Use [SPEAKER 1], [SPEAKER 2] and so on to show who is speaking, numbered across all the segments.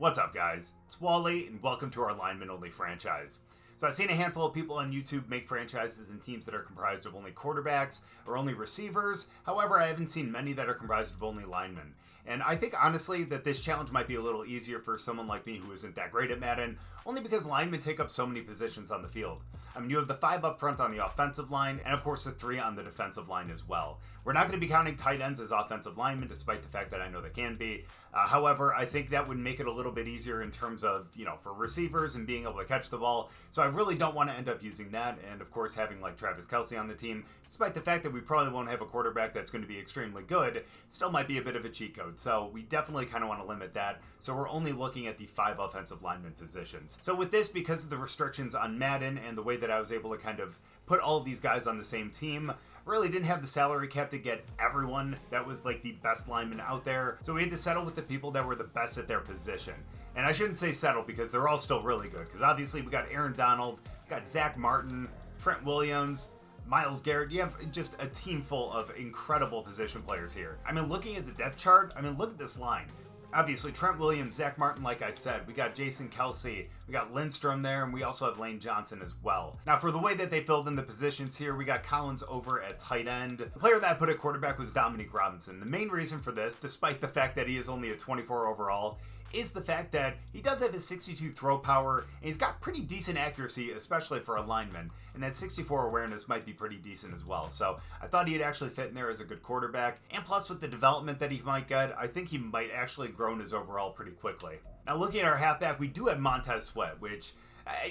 [SPEAKER 1] What's up, guys? It's Wally, and welcome to our lineman-only franchise. So I've seen a handful of people on YouTube make franchises and teams that are comprised of only quarterbacks or only receivers. However, I haven't seen many that are comprised of only linemen. And I think, honestly, that this challenge might be a little easier for someone like me who isn't that great at Madden, only because linemen take up so many positions on the field. I mean, you have the 5 up front on the offensive line, and of course the 3 on the defensive line as well. We're not going to be counting tight ends as offensive linemen, despite the fact that I know they can be. However, I think that would make it a little bit easier in terms of, for receivers and being able to catch the ball. So I really don't want to end up using that. And of course, having like Travis Kelce on the team, despite the fact that we probably won't have a quarterback that's going to be extremely good, still might be a bit of a cheat code. So we definitely kind of want to limit that. So we're only looking at the 5 offensive lineman positions. So with this, because of the restrictions on Madden and the way that I was able to kind of put all of these guys on the same team, really didn't have the salary cap to get everyone that was like the best lineman out there. So we had to settle with the people that were the best at their position. And I shouldn't say settle because they're all still really good. Because obviously we got Aaron Donald, got Zach Martin, Trent Williams, Myles Garrett. You have just a team full of incredible position players here. I mean, looking at the depth chart, look at this line. Obviously, Trent Williams, Zach Martin, like I said. We got Jason Kelce, we got Lindstrom there, and we also have Lane Johnson as well. Now, for the way that they filled in the positions here, we got Collins over at tight end. The player that I put at quarterback was Dominique Robinson. The main reason for this, despite the fact that he is only a 24 overall, is the fact that he does have his 62 throw power, and he's got pretty decent accuracy, especially for a lineman, and that 64 awareness might be pretty decent as well. So I thought he'd actually fit in there as a good quarterback, and plus with the development that he might get, I think he might actually grow in his overall pretty quickly. Now looking at our halfback, we do have Montez Sweat, which,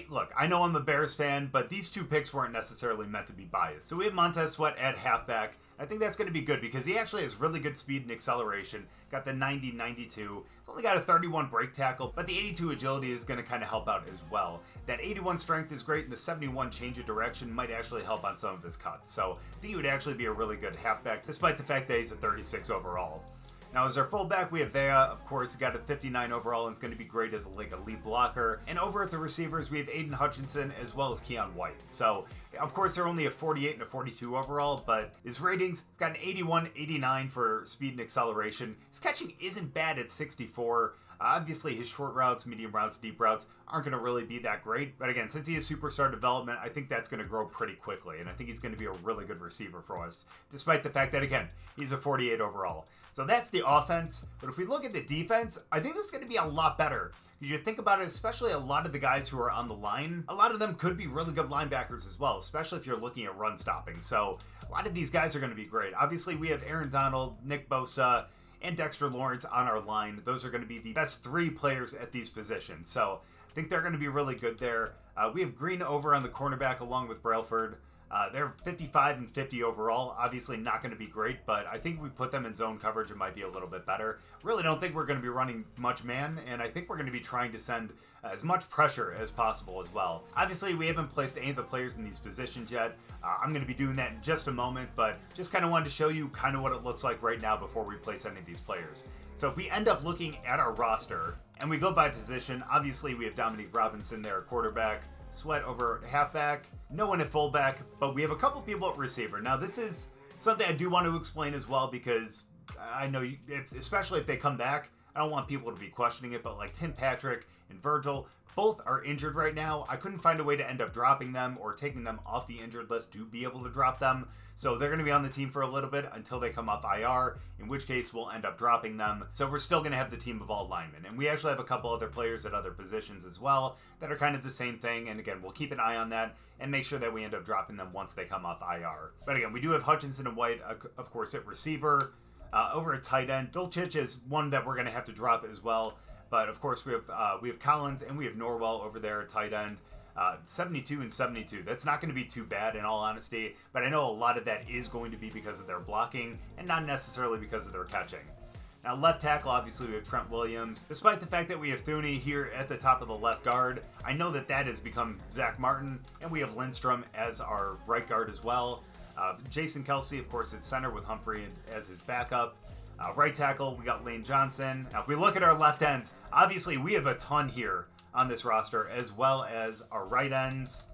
[SPEAKER 1] look, I know I'm a Bears fan, but these 2 picks weren't necessarily meant to be biased. So we have Montez Sweat at halfback. I think that's going to be good because he actually has really good speed and acceleration. Got the 90-92. He's only got a 31 break tackle, but the 82 agility is going to kind of help out as well. That 81 strength is great, and the 71 change of direction might actually help on some of his cuts. So I think he would actually be a really good halfback, despite the fact that he's a 36 overall. Now, as our fullback, we have Vea, of course, got a 59 overall and is going to be great as like a lead blocker. And over at the receivers, we have Aiden Hutchinson as well as Keon White. So, of course, they're only a 48 and a 42 overall, but his ratings, he's got an 81, 89 for speed and acceleration. His catching isn't bad at 64. Obviously, his short routes, medium routes, deep routes aren't going to really be that great. But again, since he is superstar development, I think that's going to grow pretty quickly. And I think he's going to be a really good receiver for us, despite the fact that, again, he's a 48 overall. So that's the offense. But if we look at the defense, I think this is going to be a lot better. You think about it, especially a lot of the guys who are on the line, a lot of them could be really good linebackers as well, especially if you're looking at run stopping. So a lot of these guys are going to be great. Obviously, we have Aaron Donald, Nick Bosa, and Dexter Lawrence on our line. Those are going to be the best 3 players at these positions. So I think they're going to be really good there. We have Green over on the cornerback along with Brailford. They're 55 and 50 overall. Obviously not going to be great, but I think if we put them in zone coverage, it might be a little bit better. Really don't think we're going to be running much man, and I think we're going to be trying to send as much pressure as possible as well. Obviously, we haven't placed any of the players in these positions yet. I'm going to be doing that in just a moment, but just kind of wanted to show you kind of what it looks like right now before we place any of these players. So if we end up looking at our roster, and we go by position, obviously we have Dominique Robinson there at quarterback, Sweat over at halfback, no one at fullback, but we have a couple people at receiver. Now this is something I do want to explain as well because I know, especially if they come back, I don't want people to be questioning it, but like Tim Patrick and Virgil, both are injured right now. I couldn't find a way to end up dropping them or taking them off the injured list to be able to drop them. So they're going to be on the team for a little bit until they come off IR, in which case we'll end up dropping them. So we're still going to have the team of all linemen. And we actually have a couple other players at other positions as well that are kind of the same thing. And again, we'll keep an eye on that and make sure that we end up dropping them once they come off IR. But again, we do have Hutchinson and White, of course, at receiver. Over at tight end, Dulcich is one that we're going to have to drop as well. But of course, we have Collins and we have Norwell over there at tight end. 72 and 72. That's not going to be too bad in all honesty, but I know a lot of that is going to be because of their blocking and not necessarily because of their catching. Now, left tackle, obviously, we have Trent Williams. Despite the fact that we have Thuney here at the top of the left guard, I know that has become Zach Martin, and we have Lindstrom as our right guard as well. Jason Kelce, of course, at center with Humphrey as his backup. Right tackle, we got Lane Johnson. Now, if we look at our left ends, obviously, we have a ton here on this roster, as well as our right ends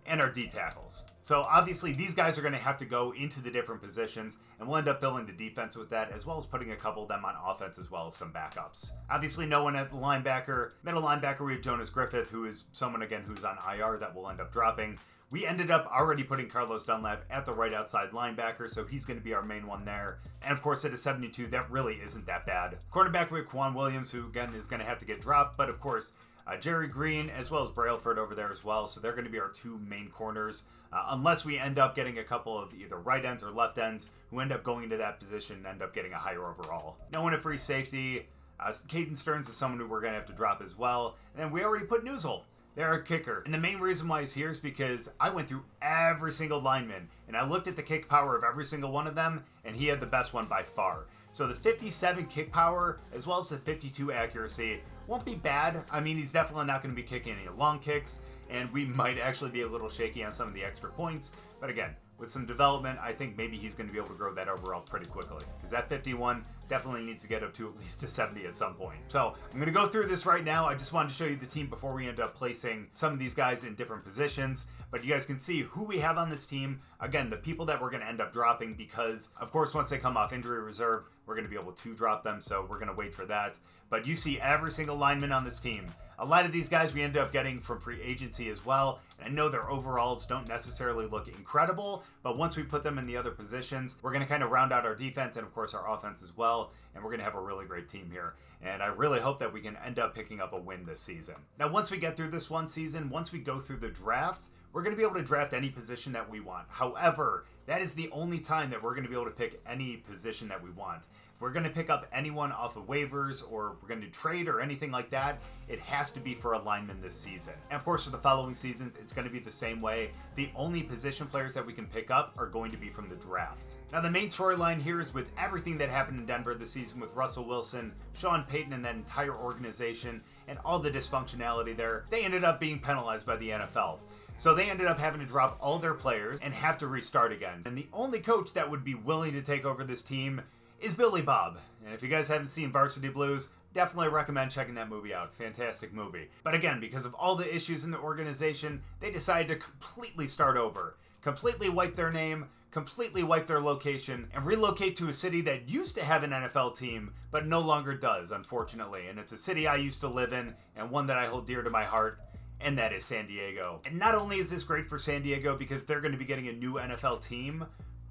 [SPEAKER 1] and our D tackles. So obviously these guys are going to have to go into the different positions, and we'll end up filling the defense with that, as well as putting a couple of them on offense as well as some backups. Obviously no one at the linebacker. Middle linebacker, we have Jonas Griffith, who is someone, again, who's on IR that will end up dropping. We ended up already putting Carlos Dunlap at the right outside linebacker, so he's going to be our main one there. And of course, at a 72, that really isn't that bad. Cornerback, we have Quan Williams, who again is going to have to get dropped, but of course, Jerry Green as well as Brailford over there as well, so they're going to be our two main corners. Unless we end up getting a couple of either right ends or left ends who end up going into that position and end up getting a higher overall. No one at free safety. Caden Stearns is someone who we're going to have to drop as well. And then we already put Newsel. They're a kicker. And the main reason why he's here is because I went through every single lineman and I looked at the kick power of every single one of them, and he had the best one by far. So the 57 kick power as well as the 52 accuracy won't be bad. I mean, he's definitely not going to be kicking any long kicks, and we might actually be a little shaky on some of the extra points. But again, with some development, I think maybe he's going to be able to grow that overall pretty quickly, because that 51 definitely needs to get up to at least a 70 at some point. So I'm going to go through this right now. I just wanted to show you the team before we end up placing some of these guys in different positions, but you guys can see who we have on this team. Again, the people that we're going to end up dropping, because of course once they come off injury reserve, we're going to be able to drop them, so we're going to wait for that. But you see every single lineman on this team. A lot of these guys we ended up getting from free agency as well, and I know their overalls don't necessarily look incredible, but once we put them in the other positions, we're going to kind of round out our defense and of course our offense as well, and we're going to have a really great team here. And I really hope that we can end up picking up a win this season. Now, once we get through this one season, once we go through the draft, we're going to be able to draft any position that we want. However, that is the only time that we're going to be able to pick any position that we want. If we're going to pick up anyone off of waivers, or we're going to trade or anything like that, it has to be for a lineman this season. And of course, for the following seasons, it's going to be the same way. The only position players that we can pick up are going to be from the draft. Now, the main storyline here is with everything that happened in Denver this season with Russell Wilson, Sean Payton, and that entire organization, and all the dysfunctionality there, they ended up being penalized by the NFL. So they ended up having to drop all their players and have to restart again. And the only coach that would be willing to take over this team is Billy Bob. And if you guys haven't seen Varsity Blues, definitely recommend checking that movie out. Fantastic movie. But again, because of all the issues in the organization, they decided to completely start over. Completely wipe their name, completely wipe their location, and relocate to a city that used to have an NFL team, but no longer does, unfortunately. And it's a city I used to live in, and one that I hold dear to my heart, and that is San Diego. And not only is this great for San Diego because they're going to be getting a new NFL team,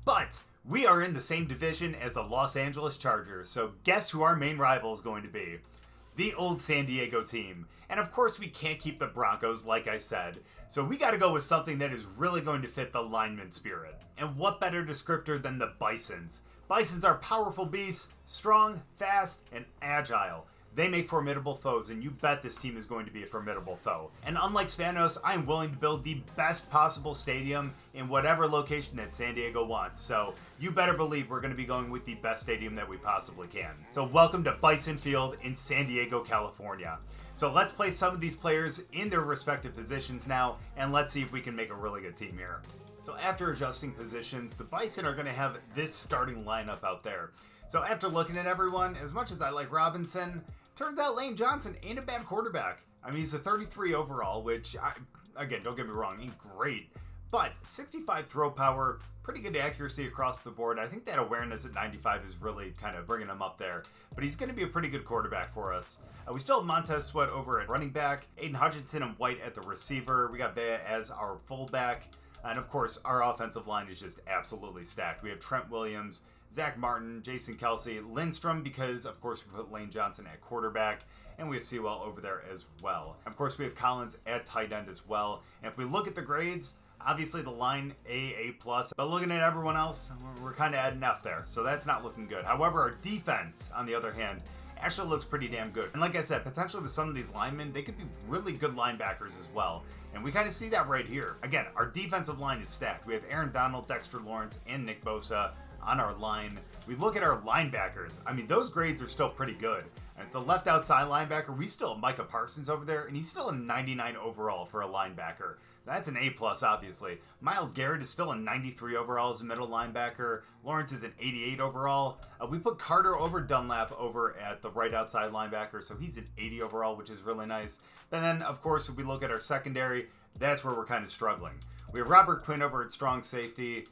[SPEAKER 1] but we are in the same division as the Los Angeles Chargers. So guess who our main rival is going to be? The old San Diego team. And of course we can't keep the Broncos, like I said. So we got to go with something that is really going to fit the lineman spirit. And what better descriptor than the Bisons? Bisons are powerful beasts, strong, fast, and agile. They make formidable foes, and you bet this team is going to be a formidable foe. And unlike Spanos, I am willing to build the best possible stadium in whatever location that San Diego wants. So you better believe we're going to be going with the best stadium that we possibly can. So welcome to Bison Field in San Diego, California. So let's place some of these players in their respective positions now, and let's see if we can make a really good team here. So after adjusting positions, the Bison are going to have this starting lineup out there. So after looking at everyone, as much as I like Robinson, turns out Lane Johnson ain't a bad quarterback. I mean, he's a 33 overall, which, again, don't get me wrong, ain't great. But 65 throw power, pretty good accuracy across the board. I think that awareness at 95 is really kind of bringing him up there. But he's going to be a pretty good quarterback for us. We still have Montez Sweat over at running back, Aiden Hutchinson and White at the receiver. We got Vea as our fullback. And of course, our offensive line is just absolutely stacked. We have Trent Williams, Zach Martin, Jason Kelsey, Lindstrom, because of courch we put Lane Johnson at quarterback, and we have Sewell over there as well. Of course, we have Collins at tight end as well. And if we look at the grades, obviously the line A+, but looking at everyone else, we're kind of at an F there, so that's not looking good. However, our defense, on the other hand, actually looks pretty damn good. And like I said, potentially with some of these linemen, they could be really good linebackers as well. And we kind of see that right here. Again, our defensive line is stacked. We have Aaron Donald, Dexter Lawrence, and Nick Bosa on our line. We look at our linebackers. I mean, those grades are still pretty good. At the left outside linebacker, we still have Micah Parsons over there, and he's still a 99 overall for a linebacker. That's an A+, obviously. Myles Garrett is still a 93 overall as a middle linebacker. Lawrence is an 88 overall. We put Carter over Dunlap over at the right outside linebacker, so he's an 80 overall, which is really nice. And then, of course, if we look at our secondary, that's where we're kind of struggling. We have Robert Quinn over at strong safety,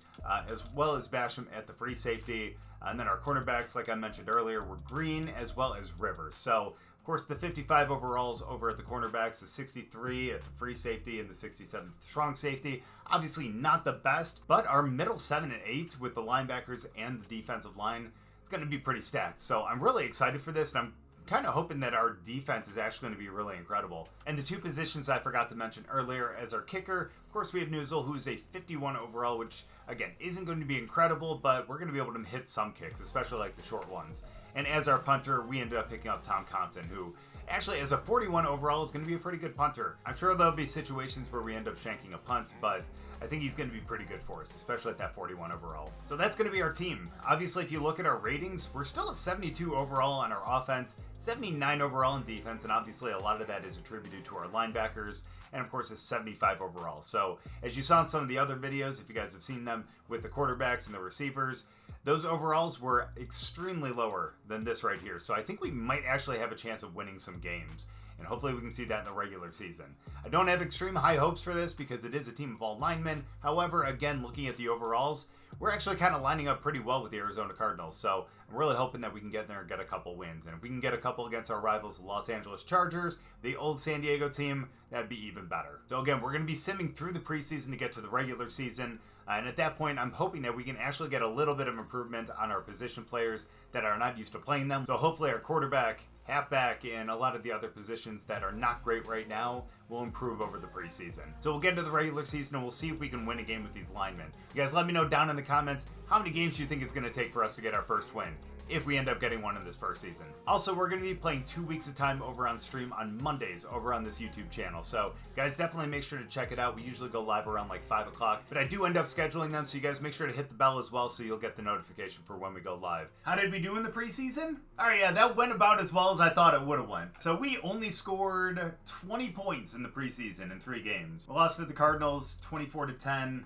[SPEAKER 1] as well as Basham at the free safety. And then our cornerbacks, like I mentioned earlier, were Green as well as Rivers. So, of course, the 55 overalls over at the cornerbacks, the 63 at the free safety, and the 67 at the strong safety. Obviously not the best, but our middle 7 and 8 with the linebackers and the defensive line, it's going to be pretty stacked. So I'm really excited for this, and I'm kind of hoping that our defense is actually going to be really incredible. And the two positions I forgot to mention earlier as our kicker, of course, we have Newsel, who's a 51 overall, which, again, isn't going to be incredible, but we're going to be able to hit some kicks, especially like the short ones. And as our punter, we ended up picking up Tom Compton, who actually, as a 41 overall, is going to be a pretty good punter. I'm sure there'll be situations where we end up shanking a punt, but I think he's going to be pretty good for us, especially at that 41 overall. So that's going to be our team. Obviously, if you look at our ratings, we're still at 72 overall on our offense, 79 overall in defense, and obviously a lot of that is attributed to our linebackers, and of course, it's 75 overall. So as you saw in some of the other videos, if you guys have seen them with the quarterbacks and the receivers, those overalls were extremely lower than this right here. So I think we might actually have a chance of winning some games. And hopefully we can see that in the regular season. I don't have extreme high hopes for this because it is a team of all linemen. However, again, looking at the overalls, we're actually kind of lining up pretty well with the Arizona Cardinals. So I'm really hoping that we can get there and get a couple wins. And if we can get a couple against our rivals, the Los Angeles Chargers, the old San Diego team, that'd be even better. So again, we're going to be simming through the preseason to get to the regular season. And at that point, I'm hoping that we can actually get a little bit of improvement on our position players that are not used to playing them. So hopefully our quarterback, halfback, and a lot of the other positions that are not great right now will improve over the preseason. So we'll get into the regular season and we'll see if we can win a game with these linemen. You guys let me know down in the comments how many games you think it's going to take for us to get our first win, if we end up getting one in this first season. Also, we're going to be playing 2 weeks of time over on stream on Mondays over on this YouTube channel. So guys, definitely make sure to check it out. We usually go live around like 5 o'clock, but I do end up scheduling them. So you guys make sure to hit the bell as well so you'll get the notification for when we go live. How did we do in the preseason? All right, yeah, that went about as well as I thought it would have went. So we only scored 20 points in the preseason in 3 games. We lost to the Cardinals 24-10,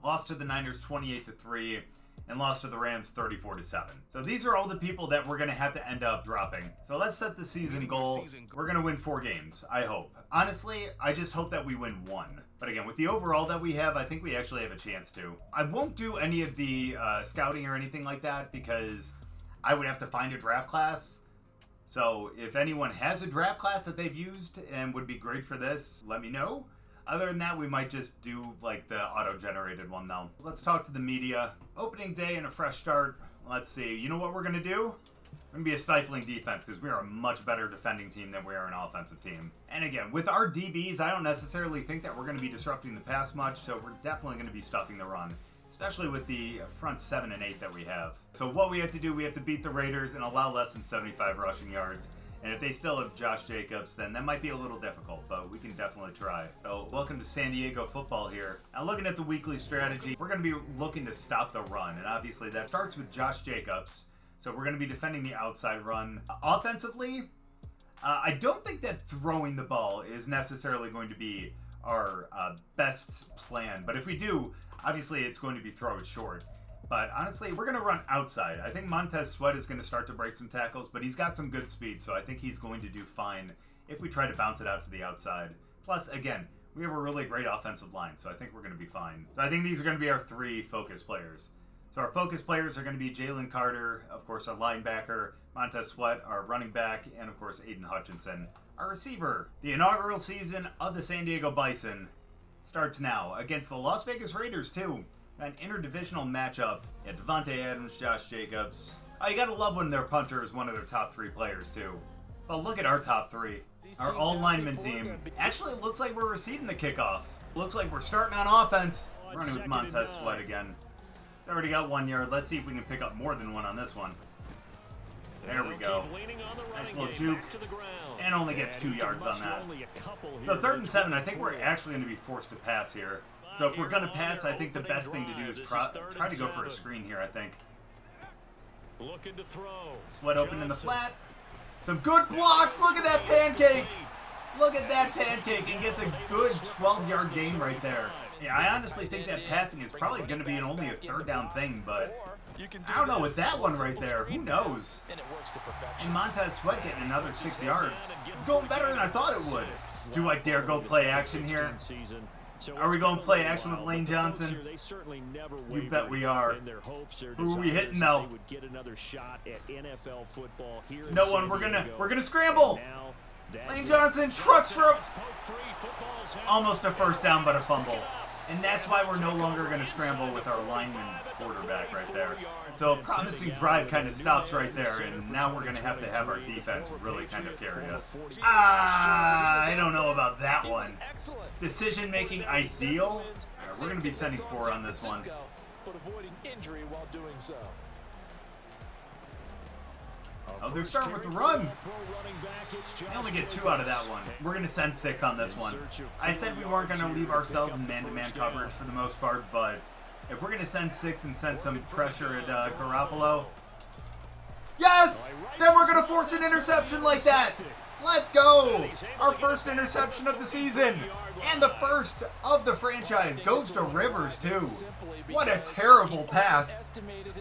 [SPEAKER 1] lost to the Niners 28-3, and lost to the Rams 34-7. So these are all the people that we're going to have to end up dropping. So let's set the season goal. We're going to win 4 games, I hope. Honestly, I just hope that we win 1. But again, with the overall that we have, I think we actually have a chance to. I won't do any of the scouting or anything like that because I would have to find a draft class. So if anyone has a draft class that they've used and would be great for this, let me know. Other than that, we might just do like the auto-generated one though. Let's talk to the media. Opening day and a fresh start. Let's see. You know what we're going to do? We're going to be a stifling defense because we are a much better defending team than we are an offensive team. And again, with our DBs, I don't necessarily think that we're going to be disrupting the pass much, so we're definitely going to be stuffing the run, especially with the front 7 and 8 that we have. So what we have to do, we have to beat the Raiders and allow less than 75 rushing yards. And if they still have Josh Jacobs, then that might be a little difficult, but we can definitely try. So welcome to San Diego football here. Now looking at the weekly strategy, we're going to be looking to stop the run. And obviously that starts with Josh Jacobs. So we're going to be defending the outside run. Offensively, I don't think that throwing the ball is necessarily going to be our best plan. But if we do, obviously it's going to be throw it short. But honestly, we're going to run outside. I think Montez Sweat is going to start to break some tackles, but he's got some good speed, so I think he's going to do fine if we try to bounce it out to the outside. Plus, again, we have a really great offensive line, so I think we're going to be fine. So I think these are going to be our 3 focus players. So our focus players are going to be Jalen Carter, of course, our linebacker, Montez Sweat, our running back, and of course, Aiden Hutchinson, our receiver. The inaugural season of the San Diego Bison starts now against the Las Vegas Raiders, too. An interdivisional matchup. Yeah, Devontae Adams, Josh Jacobs. Oh, you gotta love when their punter is one of their top 3 players, too. But look at our top 3. Our all-lineman team. Actually, it looks like we're receiving the kickoff. Looks like we're starting on offense. Running with Montez Sweat again. It's already got 1 yard. Let's see if we can pick up more than 1 on this one. There we go. Nice little juke. And only gets 2 yards on that. So 3rd and 7, I think we're actually going to be forced to pass here. So if we're going to pass, I think the best thing to do is try to go for a screen here, I think.
[SPEAKER 2] Looking to throw.
[SPEAKER 1] Sweat open in the flat. Some good blocks. Look at that pancake. Look at that pancake, and gets a good 12-yard gain right there. Yeah, I honestly think that passing is probably going to be only a third down thing, but I don't know with that one right there. Who knows? And Montez Sweat getting another 6 yards. It's going better than I thought it would. Do I dare go play action here? Are we going to play action with Lane Johnson? You bet we are. Who are we hitting though? No one. We're gonna scramble. Lane Johnson trucks for almost a first down, but a fumble. And that's why we're no longer going to scramble with our lineman quarterback right there. So a promising drive kind of stops right there, and now we're going to have our defense really kind of carry us. I don't know about that one. Decision making ideal. Right, we're going to be sending 4 on this one. Oh, they're starting with the run. They only get 2 out of that one. We're going to send 6 on this one. I said we weren't going to leave ourselves in man-to-man coverage for the most part, but if we're going to send 6 and send some pressure at Garoppolo, yes! Then we're going to force an interception like that. Let's go! Our first interception of the season. And the first of the franchise goes to Rivers, too. What a terrible pass.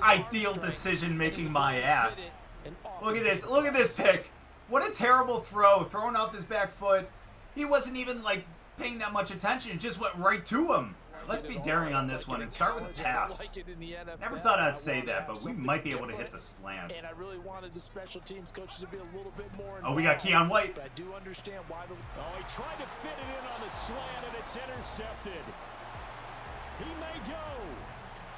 [SPEAKER 1] Ideal decision making my ass. Look at this. Look at this pick. What a terrible throw. Thrown off his back foot. He wasn't even, like, paying that much attention. It just went right to him. Let's be daring on this one and start with a pass. Never thought I'd say that, but we might be able to hit the slant. Oh, we got Keon White.
[SPEAKER 2] I do understand why he tried to fit it in on the slant, and it's intercepted. He may go.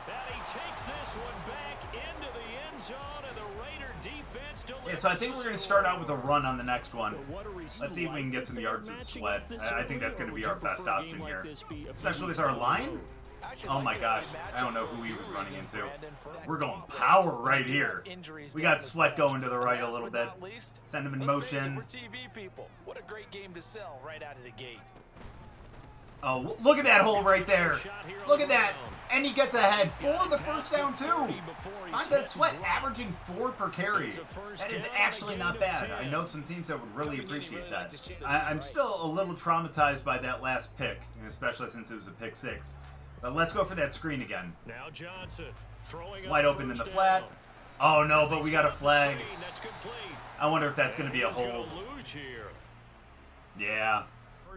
[SPEAKER 2] And he takes this one back into the end zone, and the Raider defense delivers.
[SPEAKER 1] Yeah, so I think we're going to start out with a run on the next one. Let's see if we can get some yards with Sweat. I think that's going to be our best option here, especially with our line. Oh my gosh, I don't know who he was running into. We're going power right here. We got Sweat going to the right a little bit. Send him in motion.
[SPEAKER 2] What a great game to sell right out of the gate.
[SPEAKER 1] Oh, look at that hole right there. Look at that. And he gets ahead for the first down, too. Montez Sweat averaging 4 per carry. That is actually not bad. I know some teams that would really appreciate that. I'm still a little traumatized by that last pick, especially since it was a pick 6. But let's go for that screen again.
[SPEAKER 2] Now Johnson throwing
[SPEAKER 1] wide open in the flat. Oh, no, but we got a flag. I wonder if that's going to be a hold. Yeah.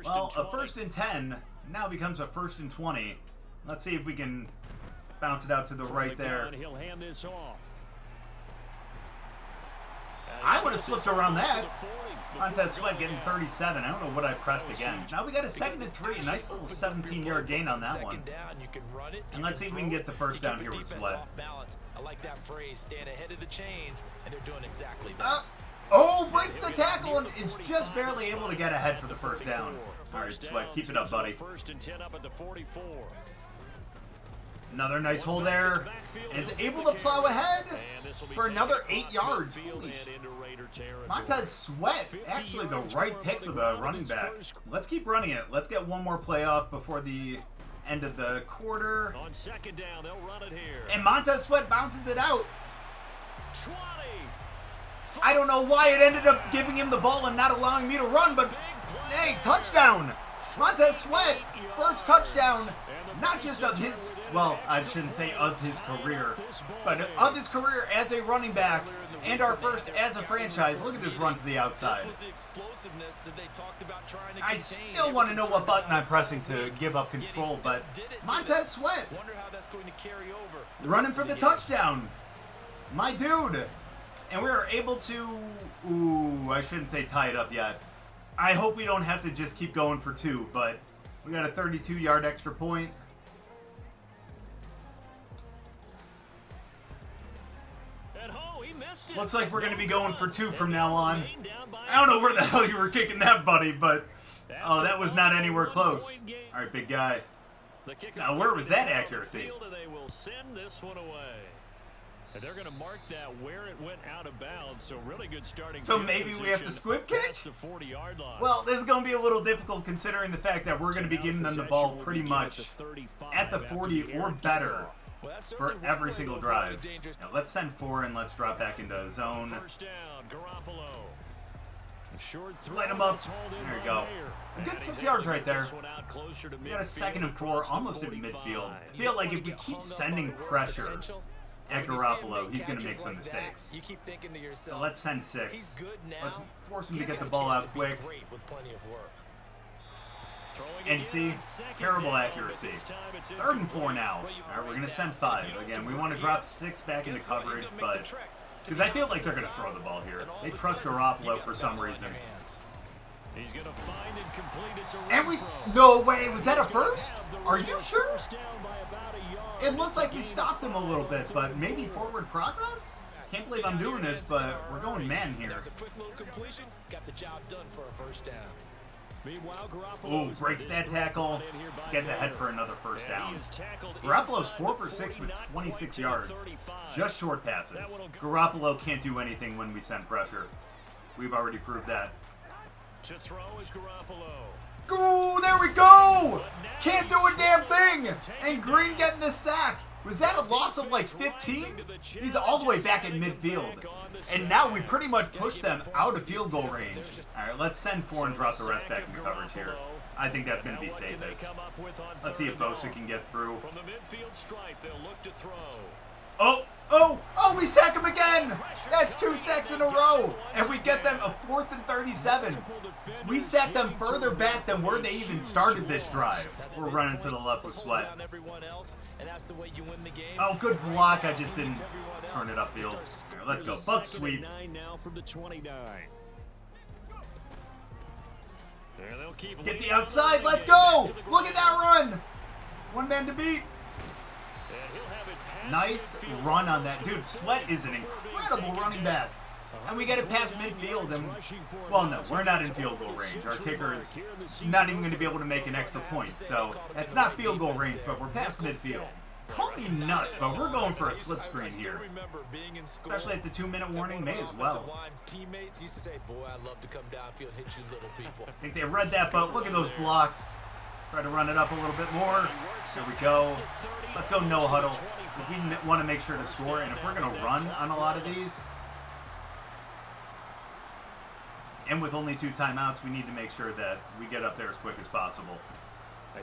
[SPEAKER 1] Well, a 1st and 10 now becomes a 1st and 20. Let's see if we can bounce it out to the right there. I would have slipped around that. Montez Sweat getting 37. I don't know what I pressed again. Now we got a 2nd and 3. A nice little 17-yard gain on that one. And let's see if we can get the first down here with Sweat.
[SPEAKER 2] I like that phrase, stand ahead of the chains, and they're doing exactly that.
[SPEAKER 1] Oh, breaks the tackle and is just barely able to get ahead for the first down. All right, Sweat, keep it up, buddy.
[SPEAKER 2] 1st and 10 up at the 44.
[SPEAKER 1] Another nice hole there. And is able to plow ahead for another 8 yards. Holy Montez Sweat, actually the right pick for the running back. Let's keep running it. Let's get one more play off before the end of the quarter.
[SPEAKER 2] On 2nd down, they'll run it here.
[SPEAKER 1] And Montez Sweat bounces it out. I don't know why it ended up giving him the ball and not allowing me to run, but hey, touchdown! Montez Sweat, first touchdown, not just of his, well, I shouldn't say of his career, but of his career as a running back, and our first as a franchise. Look at this run to the outside. I still want to know what button I'm pressing to give up control, but Montez Sweat, running for the touchdown. My dude. And we are able to, I shouldn't say tie it up yet. I hope we don't have to just keep going for 2, but we got a 32-yard extra point. Looks like we're going to be going for 2 from now on. I don't know where the hell you were kicking that, buddy, but oh, that was not anywhere close. All right, big guy. Now, where was that accuracy?
[SPEAKER 2] They will send this one away. And they're going to mark that where it went out of bounds, so really good starting.
[SPEAKER 1] So maybe we have to squib kick?
[SPEAKER 2] The 40-yard line.
[SPEAKER 1] Well, this is going to be a little difficult considering the fact that we're going to be giving them the ball pretty much at the 40 or better for every single drive. Now, let's send 4 and let's drop back into zone.
[SPEAKER 2] First down, Garoppolo.
[SPEAKER 1] Light him up. There you go. A good 6 yards right there. We got a 2nd and 4, almost in midfield. I feel like if we keep sending pressure at Garoppolo, he's going to make some mistakes. So let's send 6. Let's force him to get the ball out quick. And see, terrible accuracy. 3rd and 4 now. All right, we're going to send 5. Again, we want to drop 6 back into coverage, but because I feel like they're going to throw the ball here. They trust Garoppolo for some reason.
[SPEAKER 2] He's going to find and complete it to
[SPEAKER 1] And we, no way, was that a first? Are you sure? It looks like we stopped him a little bit, but maybe forward progress? Can't believe I'm doing this, but we're going man here. Ooh, breaks that tackle, gets ahead for another first down. Garoppolo's 4 for 6 with 26 yards. Just short passes. Garoppolo can't do anything when we send pressure. We've already proved that.
[SPEAKER 2] To throw is Garoppolo.
[SPEAKER 1] Ooh, there we go! Can't do a damn thing! And Green getting the sack. Was that a loss of like 15? He's all the way back in midfield. And now we pretty much pushed them out of field goal range. All right, let's send 4 and drop the rest back into coverage here. I think that's going to be safest. Let's see if Bosa can get through.
[SPEAKER 2] From the midfield stripe, they'll look to throw.
[SPEAKER 1] Oh, we sack him again! That's 2 sacks in a row! And we get them a 4th and 37. We sacked them further back than where they even started this drive. We're running to the left with Sweat. Oh, good block. I just didn't turn it upfield. Here, let's go. Buck sweep. Get the outside. Let's go! Look at that run! 1 man to beat. Nice run on that. Dude, Sweat is an incredible running back. And we get it past midfield. And, well, no, we're not in field goal range. Our kicker is not even going to be able to make an extra point. So that's not field goal range, but we're past midfield. Call me nuts, but we're going for a slip screen here. Especially at the 2-minute warning, may as well. I think they read that, but look at those blocks. Try to run it up a little bit more. There we go. Let's go no huddle, because we want to make sure to score. And if we're going to run on a lot of these, and with only 2 timeouts, we need to make sure that we get up there as quick as possible.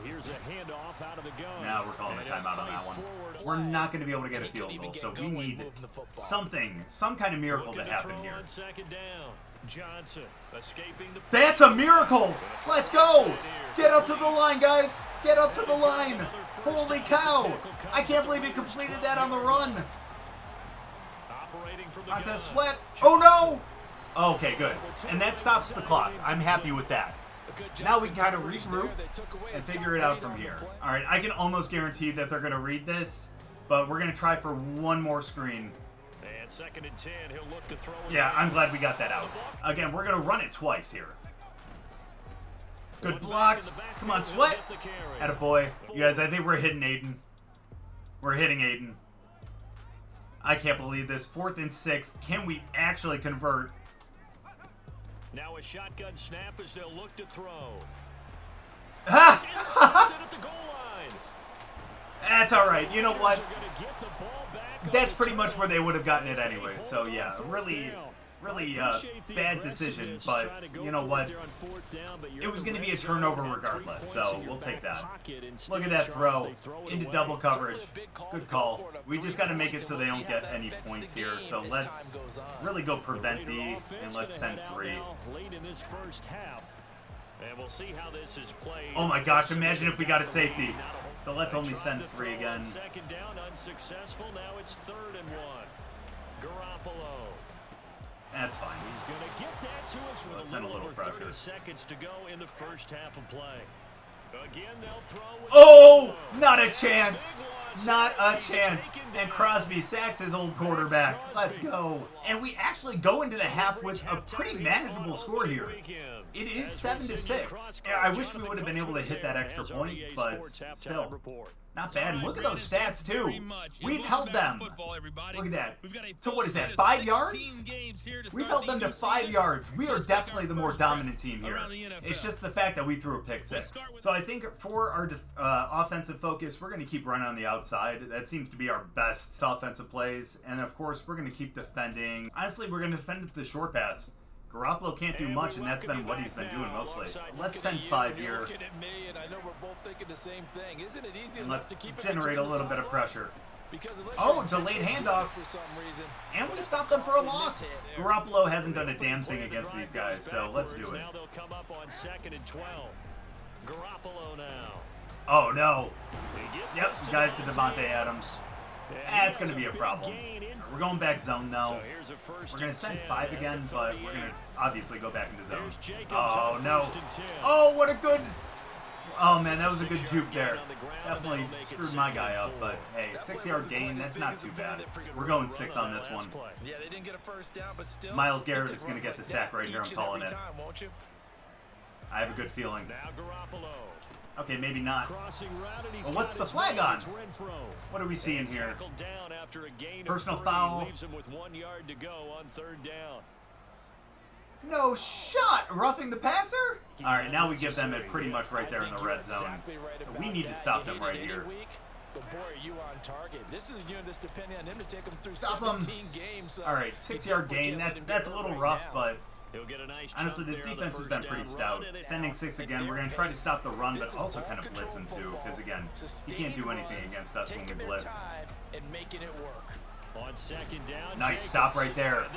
[SPEAKER 2] Here's a handoff out of the gun.
[SPEAKER 1] Now we're calling a timeout on that one. We're not going to be able to get a field goal, so we need something, some kind of miracle to happen here.
[SPEAKER 2] Johnson escaping the
[SPEAKER 1] That's a miracle! Let's go! Get up to the line, guys! Get up to the line! Holy cow! I can't believe he completed that on the run! Onto Sweat. Oh no! Okay, good. And that stops the clock. I'm happy with that. Now we can kind of regroup and figure it out from here. Alright, I can almost guarantee that they're going to read this, but we're going to try for 1 more screen.
[SPEAKER 2] And 2nd and 10, he'll look to throw it.
[SPEAKER 1] Yeah, I'm glad we got that out. Again, we're going to run it twice here. Good blocks. Come on, Sweat. Attaboy. You guys, I think we're hitting Aiden. We're hitting Aiden. I can't believe this. 4th and 6. Can we actually convert?
[SPEAKER 2] Now a shotgun snap as they'll look to throw.
[SPEAKER 1] That's all right. You know what? That's pretty much where they would have gotten it anyway. So yeah, really bad decision. But you know what? It was going to be a turnover regardless. So we'll take that. Look at that throw into double coverage. Good call. We just got to make it so they don't get any points here. So let's really go prevent D and let's send 3. Oh my gosh, imagine if we got a safety. So let's only send 3 again.
[SPEAKER 2] 2nd down unsuccessful. Now it's 3rd and 1. Garoppolo.
[SPEAKER 1] That's fine.
[SPEAKER 2] He's going to get that to us with
[SPEAKER 1] let's send a little pressure.
[SPEAKER 2] 30 seconds to go in the first half of play. Again, they'll throw.
[SPEAKER 1] Oh, not a chance. Not a chance. And Crosby sacks his old quarterback. Let's go. And we actually go into the half with a pretty manageable score here. It is 7-6. I wish we would have been able to hit that extra point, but still. Not bad. Look at those stats, too. We've held them. Look at that. So what is that, 5 yards? We've held them to 5 yards. We are definitely the more dominant team here. It's just the fact that we threw a pick 6. So I think for our offensive focus, we're going to keep running on the outside. That seems to be our best offensive plays. And, of course, we're going to keep defending. Honestly, we're going to defend the short pass. Garoppolo can't do much, and that's been what he's been doing mostly. Let's send 5 here. And let's generate a little bit of pressure. Oh, delayed handoff. And we stopped them for a loss. Garoppolo hasn't done a damn thing against these guys, so let's do it.
[SPEAKER 2] Now they'll come up on 2nd and 12. Garoppolo now.
[SPEAKER 1] Oh, no. Yep, got it to Devontae Adams. It's going to be a problem. We're going back zone, though. We're going to send 5 again, but we're going to obviously go back into zone. Oh, no. Oh, what a good... Oh, man, that was a good juke there. Definitely screwed my guy up, but hey, 6-yard gain, that's not too bad. We're going 6 on this one. Myles Garrett is going to get the sack right here, I'm calling it. I have a good feeling. Okay, maybe not. Well, what's the flag on? What are we seeing here? Personal foul. No shot! Roughing the passer? Alright, now we give them it pretty much right there in the red zone. So we need to stop them right here. Stop them! Alright, 6-yard gain. That's a little rough, but honestly, this defense has been pretty stout. Sending 6 again, we're going to try to stop the run, but also kind of blitz him too, because again, he can't do anything against us when we blitz. Nice stop right there.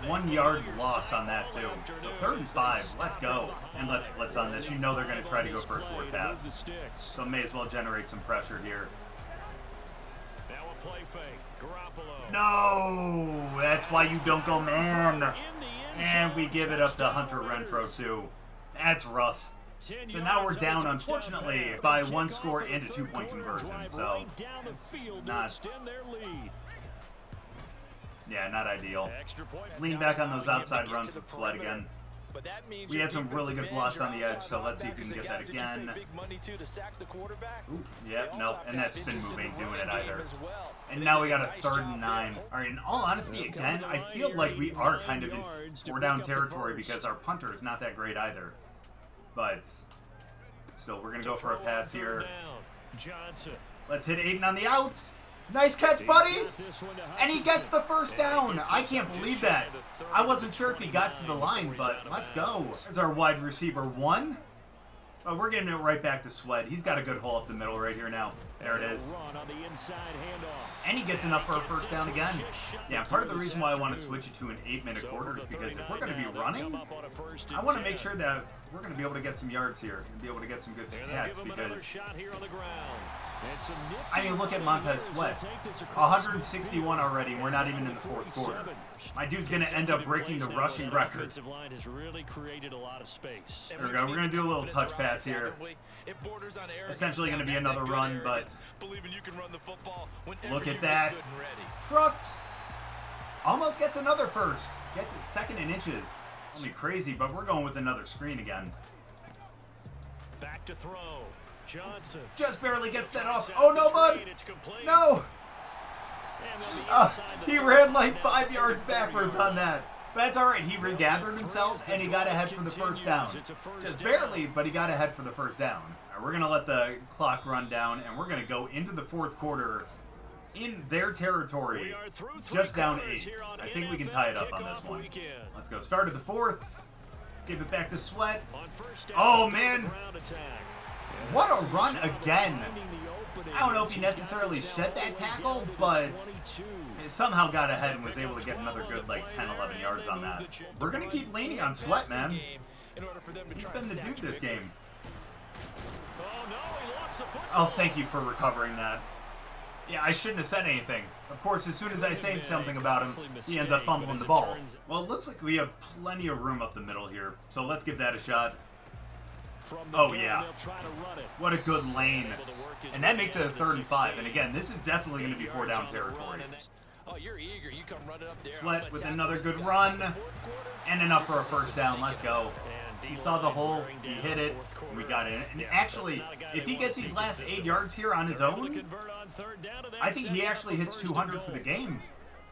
[SPEAKER 1] 1-yard loss on that too. So 3rd and 5. Let's go. And let's blitz on this. You know they're going to try to go for a short pass. So may as well generate some pressure here. No! That's why you don't go man. And we give it up to Hunter Renfrow too. That's rough. So now we're down, unfortunately, by 1 score and a 2-point conversion. So not... Yeah, not ideal. Let's lean back on those outside runs with Sweat again. We had some really good blocks on the edge, so let's see if we can get that again. Ooh, yeah, nope, and that spin move ain't doing it either. And now we got a 3rd and 9. All right, in all honesty, again, I feel like we are kind of in 4-down territory because our punter is not that great either. But still, we're going to go for a pass here. Let's hit Aiden on the out. Nice catch, buddy! And he gets the 1st down. I can't believe that. I wasn't sure if he got to the line, but let's go. There's our wide receiver 1. Oh, we're getting it right back to Sweat. He's got a good hole up the middle right here now. There it is. And he gets enough for a 1st down again. Yeah, part of the reason why I want to switch it to an 8-minute quarter is because if we're going to be running, I want to make sure that we're going to be able to get some yards here and be able to get some good stats because... I mean, look at Montez Sweat. 161 already, and we're not even in the 4th quarter. My dude's going to end up breaking the rushing record. There we go. We're going to do a little touch pass here. Essentially going to be another run, but look at that. Trucked. Almost gets another 1st. Gets it 2nd and inches. Only crazy, but we're going with another screen again.
[SPEAKER 2] Back to throw. Johnson.
[SPEAKER 1] Just barely gets that off. Oh, no, bud. No. He ran like 5 yards backwards on that. But that's all right. He regathered himself, and he got ahead for the 1st down. Just barely, but he got ahead for the 1st down. All right, we're going to let the clock run down, and we're going to go into the 4th quarter in their territory, just down 8. I think we can tie it up on this one. Let's go. Start of the 4th. Let's give it back to Sweat. Oh, man. What a run again. I don't know if he necessarily shed that tackle, but he somehow got ahead and was able to get another good, like, 10, 11 yards on that. We're going to keep leaning on Sweat, man. He's been the dude this game. Oh, thank you for recovering that. Yeah, I shouldn't have said anything. Of course, as soon as I say something about him, he ends up fumbling the ball. Well, it looks like we have plenty of room up the middle here, so let's give that a shot. Oh, yeah. What a good lane. And that makes it a 3rd and 5. And again, this is definitely going to be 4-down territory. Sweat with another good run. And enough for a 1st down. Let's go. He saw the hole. He hit it. We got it. And actually, if he gets these last 8 yards here on his own, I think he actually hits 200 for the game.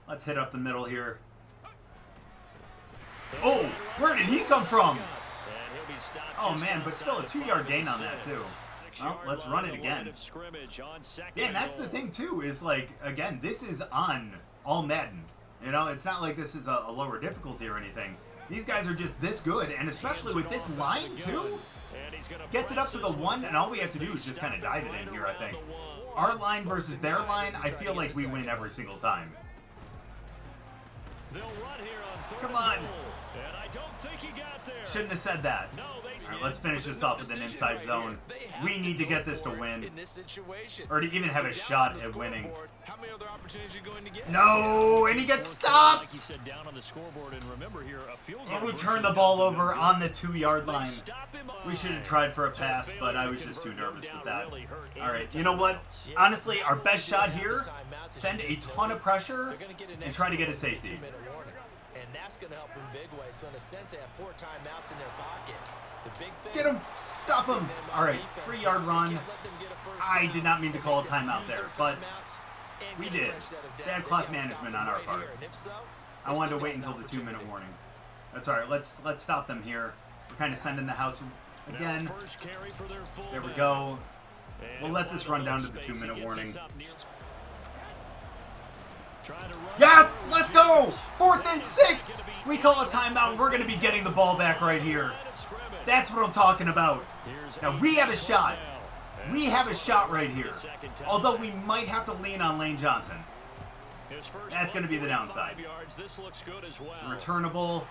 [SPEAKER 1] Let's hit up the middle here. Oh, where did he come from? Oh, man, but still a 2-yard gain on that, too. Well, let's run it again. Yeah, and that's the thing, too, is, like, again, this is on all Madden. You know, it's not like this is a lower difficulty or anything. These guys are just this good, and especially with this line, too. Gets it up to the 1, and all we have to do is just kind of dive it in here, I think. Our line versus their line, I feel like we win every single time. Come on. Shouldn't have said that. All right, let's finish this off with an inside zone. We need to get this to win. Or to even have a shot at winning. No, and he gets stopped. And we turn the ball over on the 2-yard line. We should have tried for a pass, but I was just too nervous with that. All right, you know what? Honestly, our best shot here, send a ton of pressure and try to get a safety.
[SPEAKER 3] And that's going to help in a big way. So in a sense, they have 4 timeouts in their pocket. The big thing,
[SPEAKER 1] get him! Stop him! All right, 3-yard run. I did not mean to call a timeout there, but we did. Bad clock management on our part. I wanted to wait until the 2-minute warning. That's all right. Let's stop them here. We're kind of sending the house again. There we go. We'll let this run down to the 2-minute warning. Yes! Let's go! 4th and 6! We call a timeout, and we're going to be getting the ball back right here. That's what I'm talking about. Now, we have a shot. We have a shot right here. Although we might have to lean on Lane Johnson. That's going to be the downside. Returnable.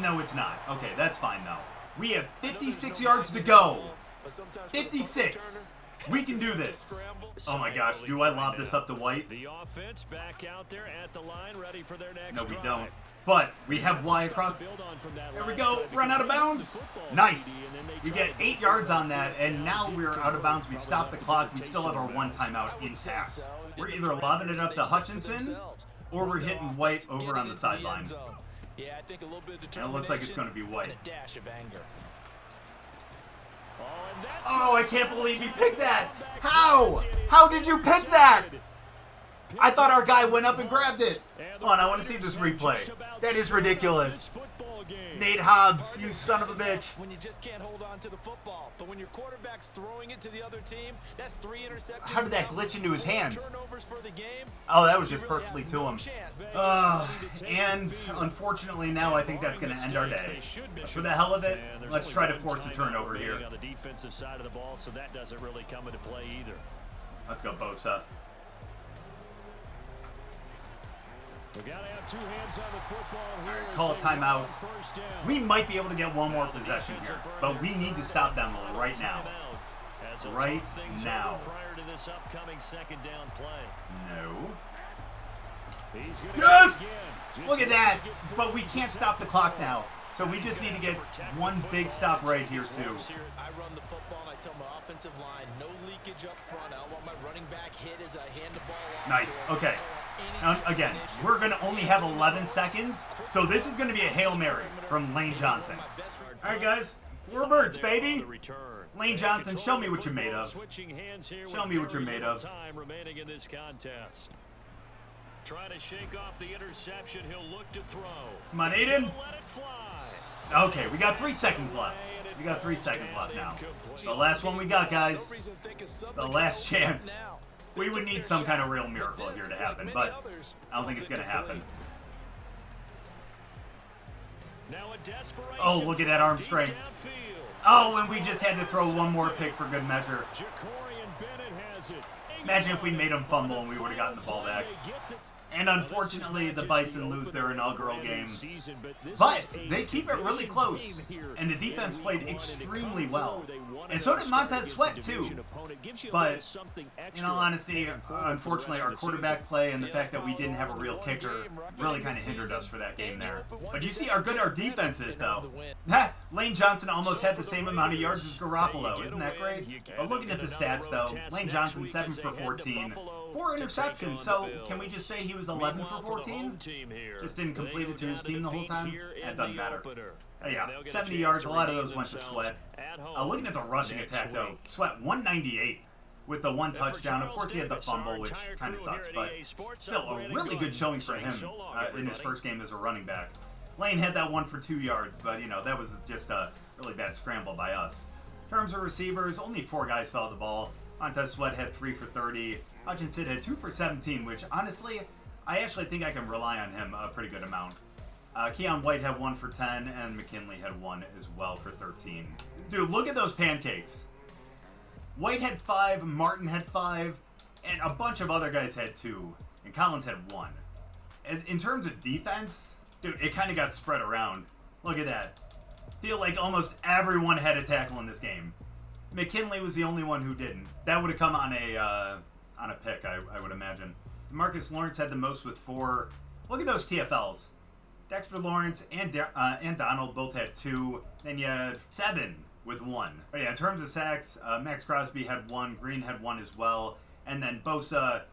[SPEAKER 1] No, it's not. Okay, that's fine, though. We have 56 yards to go. 56. We can do this. Oh my gosh, do I lob this up to White?
[SPEAKER 2] The offense back out there at the line, ready for their next
[SPEAKER 1] No, we
[SPEAKER 2] drive.
[SPEAKER 1] don't. But we have Y across. There we go. Run out of bounds. Nice. We get 8 yards on that, and now we're out of bounds. We stop the clock. We still have our 1 timeout intact. We're either lobbing it up to Hutchinson, or we're hitting White over on the sideline. And it looks like it's going to be White. Oh, I can't believe he picked that. How? How did you pick that? I thought our guy went up and grabbed it. Hold on, I want to see this replay. That is ridiculous. Nate Hobbs, you son of a bitch.
[SPEAKER 3] When you just can't hold on to the football, but when your quarterback's throwing it to the other team, that's 3 interceptions.
[SPEAKER 1] How did that glitch into his hands?
[SPEAKER 3] Turnovers for the game.
[SPEAKER 1] Oh, that was just perfectly to him. And unfortunately now I think that's going to end our day. But for the hell of it, let's try to force a turnover here.
[SPEAKER 2] On the defensive side of the ball, so that doesn't really come into play either.
[SPEAKER 1] Let's go, Bosa.
[SPEAKER 2] We gotta have 2 hands on the football here.
[SPEAKER 1] All right, call a timeout. We might be able to get one more possession here, but we need to stop them right now. Right now.
[SPEAKER 2] Prior to this upcoming 2nd down play.
[SPEAKER 1] No. Yes! Look at that! But we can't stop the clock now. So we just need to get one big stop right here, too.
[SPEAKER 3] I run the football and I tell my offensive line, no leakage up front. I want my running back hit as I hand the ball off.
[SPEAKER 1] Nice. Okay. Now, again, we're going to only have 11 seconds, so this is going to be a Hail Mary from Lane Johnson. All right, guys. 4 birds, baby. Lane Johnson, show me what you're made of. Show me what you're made of.
[SPEAKER 2] Time remaining in this contest. Trying to shake off the interception. He'll look to throw.
[SPEAKER 1] Come on, Aiden.
[SPEAKER 2] Let it fly.
[SPEAKER 1] Okay, we got 3 seconds left. We got 3 seconds left now. It's the last one we got, guys. It's the last chance. We would need some kind of real miracle here to happen, but I don't think it's going to happen. Oh, look at that arm strength. Oh, and we just had to throw one more pick for good measure. Imagine if we made him fumble and we would have gotten the ball back. And unfortunately, the Bison lose their inaugural game. But they keep it really close. And the defense played extremely well. And so did Montez Sweat, too. But, in all honesty, unfortunately, our quarterback play and the fact that we didn't have a real kicker really kind of hindered us for that game there. But you see how good our defense is, though. Lane Johnson almost had the same amount of yards as Garoppolo. Isn't that great? But looking at the stats, though, Lane Johnson 7 for 14. 4 interceptions, so can we just say he was 11 for 14? Just didn't complete it to his team the whole time? That doesn't matter. Yeah, 70 yards, a lot of those went to Sweat. Looking at the rushing attack, though, Sweat 198 with the 1 touchdown. Of course, he had the fumble, which kind of sucks, but still a really good showing for him in his first game as a running back. Lane had that one for 2 yards, but, you know, that was just a really bad scramble by us. In terms of receivers, only 4 guys saw the ball. Montez Sweat had 3 for 30. Hutchinson had 2 for 17, which, honestly, I actually think I can rely on him a pretty good amount. Keon White had 1 for 10, and McKinley had 1 as well for 13. Dude, look at those pancakes. White had 5, Martin had 5, and a bunch of other guys had 2, and Collins had 1. In terms of defense, dude, it kind of got spread around. Look at that. Feel like almost everyone had a tackle in this game. McKinley was the only one who didn't. That would have come on a pick, I would imagine. Marcus Lawrence had the most with 4. Look at those TFLs. Dexter Lawrence and Donald both had 2. Then you had 7 with 1. But yeah, in terms of sacks, Max Crosby had 1. Green had 1 as well. And then Bosa,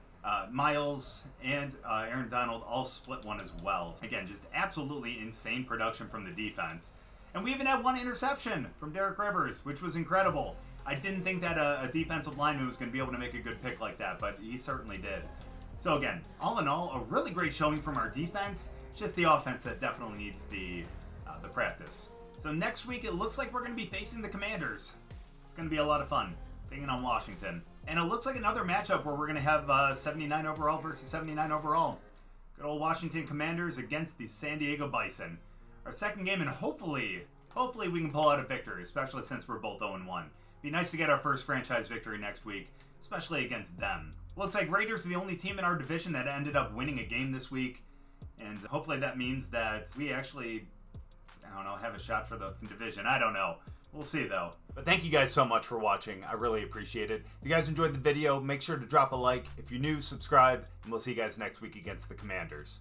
[SPEAKER 1] Miles, and Aaron Donald all split 1 as well. Again, just absolutely insane production from the defense. And we even had 1 interception from Derek Rivers, which was incredible. I didn't think that a defensive lineman was going to be able to make a good pick like that, but he certainly did. So again, all in all, a really great showing from our defense. It's just the offense that definitely needs the practice. So next week, it looks like we're going to be facing the Commanders. It's going to be a lot of fun, taking on Washington. And it looks like another matchup where we're going to have 79 overall versus 79 overall. Good old Washington Commanders against the San Diego Bison. Our second game, and hopefully we can pull out a victory, especially since we're both 0-1. Be nice to get our first franchise victory next week, especially against them. Looks like Raiders are the only team in our division that ended up winning a game this week, and hopefully that means that we actually, have a shot for the division. I don't know. We'll see, though. But thank you guys so much for watching. I really appreciate it. If you guys enjoyed the video, make sure to drop a like. If you're new, subscribe, and we'll see you guys next week against the Commanders.